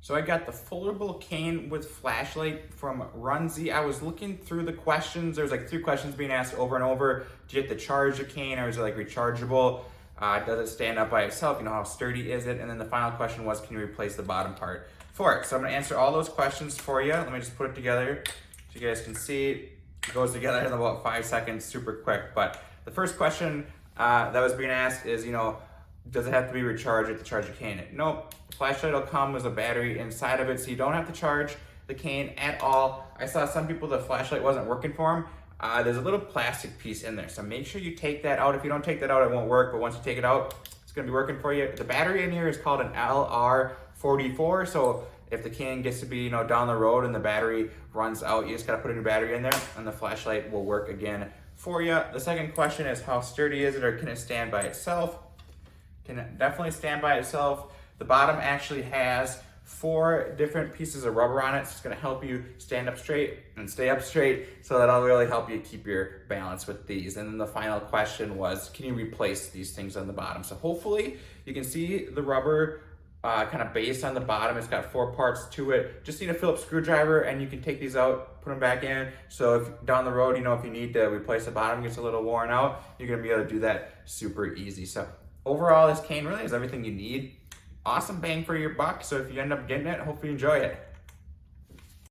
So I got the foldable cane with flashlight from Runzy. I was looking through the questions. There's like 3 questions being asked over and over. Do you have to charge the cane, or is it like rechargeable? Does it stand up by itself? You know, how sturdy is it? And then the final question was, can you replace the bottom part for it? So I'm gonna answer all those questions for you. Let me just put it together so you guys can see. It goes together in about 5 seconds, super quick. But the first question that was being asked is, you know, does it have to be recharged to charge the cane? Nope. The flashlight will come with a battery inside of it, so you don't have to charge the cane at all. I saw some people, the flashlight wasn't working for them. There's a little plastic piece in there, so make sure you take that out. If you don't take that out, it won't work, but once you take it out, it's gonna be working for you. The battery in here is called an LR44, so if the cane gets to be, you know, down the road and the battery runs out, you just gotta put a new battery in there and the flashlight will work again for you. The second question is, how sturdy is it, or can it stand by itself? Can definitely stand by itself. The bottom actually has 4 different pieces of rubber on it, so it's gonna help you stand up straight and stay up straight, so that'll really help you keep your balance with these. And then the final question was, can you replace these things on the bottom? So hopefully you can see the rubber kind of base on the bottom. It's got 4 parts to it. Just need a Phillips screwdriver and you can take these out, put them back in. So if down the road, you know, if you need to replace the bottom, gets a little worn out, you're gonna be able to do that super easy. So overall, this cane really is everything you need. Awesome bang for your buck. So if you end up getting it, hope you enjoy it.